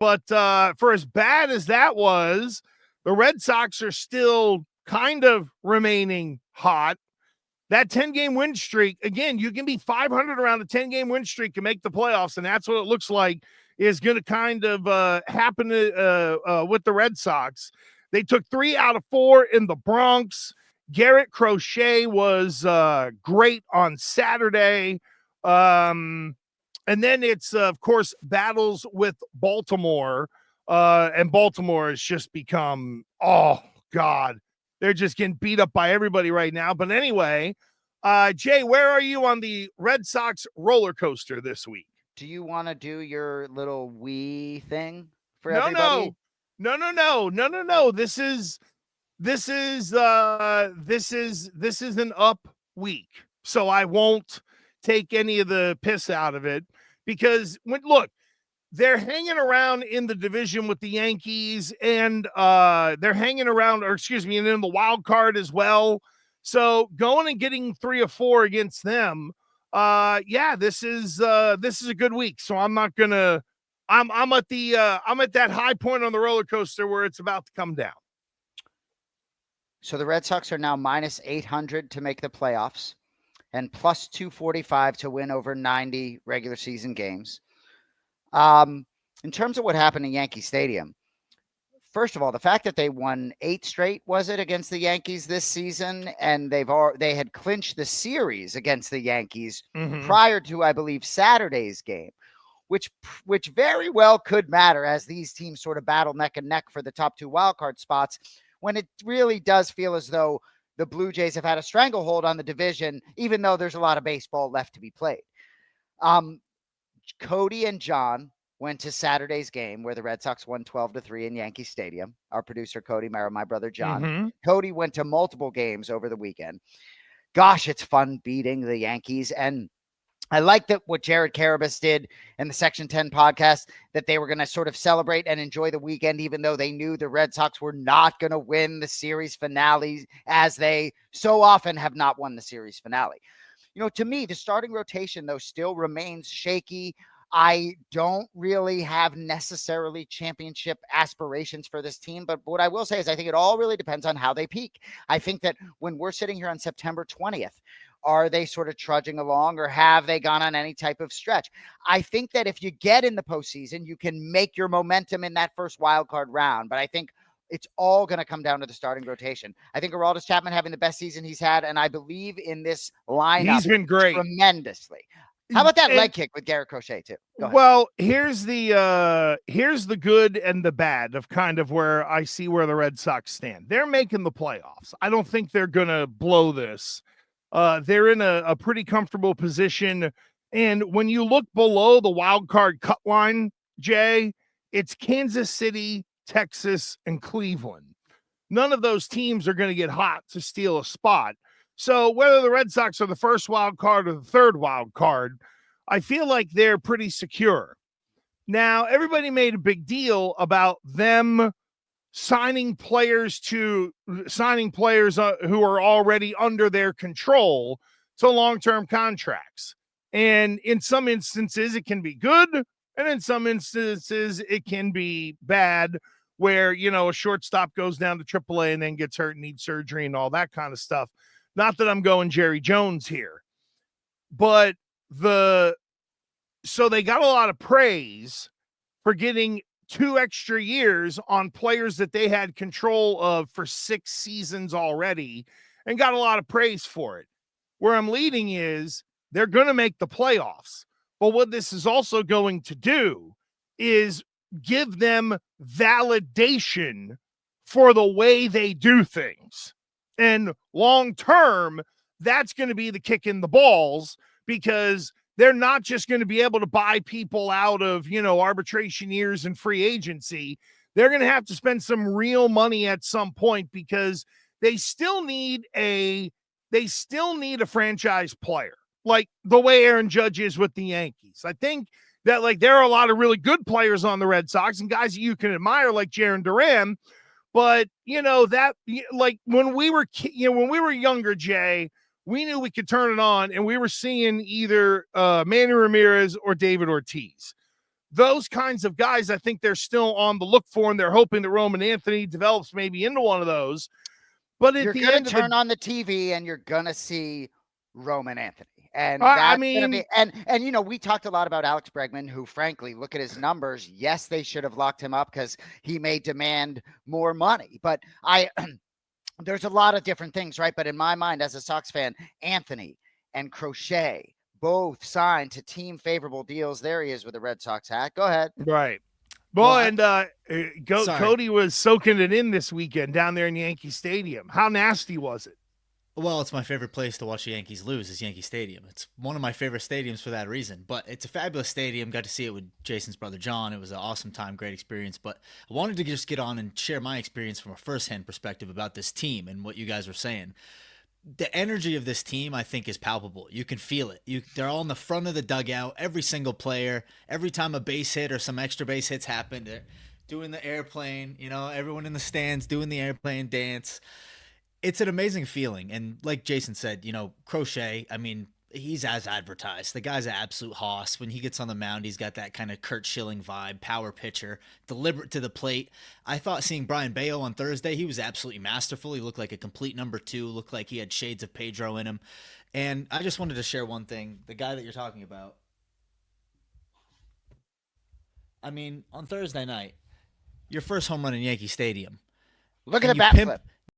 But for as bad as that was, the Red Sox are still kind of remaining hot. That 10-game win streak, again, you can be 500 around a 10-game win streak and make the playoffs, and that's what it looks like is going to kind of happen with the Red Sox. They took 3 out of 4 in the Bronx. Garrett Crochet was great on Saturday. And then it's, of course, battles with Baltimore. And Baltimore has just become, oh, God. They're just getting beat up by everybody right now. But anyway, Jay, where are you on the Red Sox roller coaster this week? Do you want to do your little wee thing for everybody? No. This is an up week. So I won't take any of the piss out of it because look, they're hanging around in the division with the Yankees and they're hanging around, and in the wild card as well. So going and getting 3 or 4 against them, this is a good week. So I'm not gonna, I'm at that high point on the roller coaster where it's about to come down. So the Red Sox are now minus 800 to make the playoffs and plus 245 to win over 90 regular season games. In terms of what happened in Yankee Stadium, first of all, the fact that they won 8 straight, was it, against the Yankees this season, and they had clinched the series against the Yankees prior to, I believe, Saturday's game, which very well could matter as these teams sort of battle neck and neck for the top 2 wildcard spots, when it really does feel as though the Blue Jays have had a stranglehold on the division, even though there's a lot of baseball left to be played. Cody and John went to Saturday's game where the Red Sox won 12-3 in Yankee Stadium. Our producer, Cody Merrill, my brother, John. Cody went to multiple games over the weekend. Gosh, it's fun beating the Yankees. And I like that what Jared Carabas did in the Section 10 podcast, that they were going to sort of celebrate and enjoy the weekend, even though they knew the Red Sox were not going to win the series finale, as they so often have not won the series finale. You know, to me, the starting rotation, though, still remains shaky. I don't really have necessarily championship aspirations for this team, but what I will say is I think it all really depends on how they peak. I think that when we're sitting here on September 20th, are they sort of trudging along, or have they gone on any type of stretch? I think that if you get in the postseason, you can make your momentum in that first wild card round, but I think it's all going to come down to the starting rotation. I think Aroldis Chapman having the best season he's had, and I believe in this lineup, he's been great tremendously. How about that leg kick with Garrett Crochet too? Well, here's the good and the bad of kind of where I see where the Red Sox stand. They're making the playoffs. I don't think they're gonna blow this. They're in a pretty comfortable position. And when you look below the wild card cut line, Jay, it's Kansas City, Texas, and Cleveland. None of those teams are going to get hot to steal a spot. So whether the Red Sox are the first wild card or the third wild card, I feel like they're pretty secure. Now, everybody made a big deal about them signing players who are already under their control to long-term contracts. And in some instances, it can be good. And in some instances, it can be bad, where, you know, a shortstop goes down to AAA and then gets hurt and needs surgery and all that kind of stuff. Not that I'm going Jerry Jones here, but so they got a lot of praise for getting 2 extra years on players that they had control of for 6 seasons already, and got a lot of praise for it. Where I'm leading is they're going to make the playoffs. But what this is also going to do is give them validation for the way they do things. And long term, that's going to be the kick in the balls, because they're not just going to be able to buy people out of, you know, arbitration years and free agency. They're going to have to spend some real money at some point, because they still need a franchise player, like the way Aaron Judge is with the Yankees. I think that, like, there are a lot of really good players on the Red Sox and guys that you can admire, like Jarren Duran. But, you know, that, like, when we were younger, Jay, we knew we could turn it on and we were seeing either Manny Ramirez or David Ortiz. those kinds of guys, I think they're still on the look for, and they're hoping that Roman Anthony develops maybe into one of those. But at you're the gonna end of turn the, on the TV and you're gonna see Roman Anthony. And I that's gonna mean, be and you know, we talked a lot about Alex Bregman, who frankly, look at his numbers. Yes, they should have locked him up because he may demand more money. But there's a lot of different things, right? But in my mind, as a Sox fan, Anthony and Crochet both signed to team favorable deals. There he is with the Red Sox hat. Go ahead. right. Well, Well, and Cody was soaking it in this weekend down there in Yankee Stadium. How nasty was it? Well, it's my favorite place to watch the Yankees lose is Yankee Stadium. It's one of my favorite stadiums for that reason. But it's a fabulous stadium. Got to see it with Jason's brother John. It was an awesome time, great experience. But I wanted to just get on and share my experience from a firsthand perspective about this team and what you guys were saying. The energy of this team, I think, is palpable. You can feel it. They're all in the front of the dugout. Every single player, every time a base hit or some extra base hits happen, they're doing the airplane. You know, everyone in the stands doing the airplane dance. It's an amazing feeling. And like Jason said, you know, Crochet, I mean, he's as advertised. The guy's an absolute hoss. When he gets on the mound, he's got that kind of Kurt Schilling vibe, power pitcher, deliberate to the plate. I thought seeing Brian Bayo on Thursday, he was absolutely masterful. He looked like a complete number two, looked like he had shades of Pedro in him. And I just wanted to share one thing. The guy that you're talking about, I mean, on Thursday night, your first home run in Yankee Stadium. Look at And the bat flip.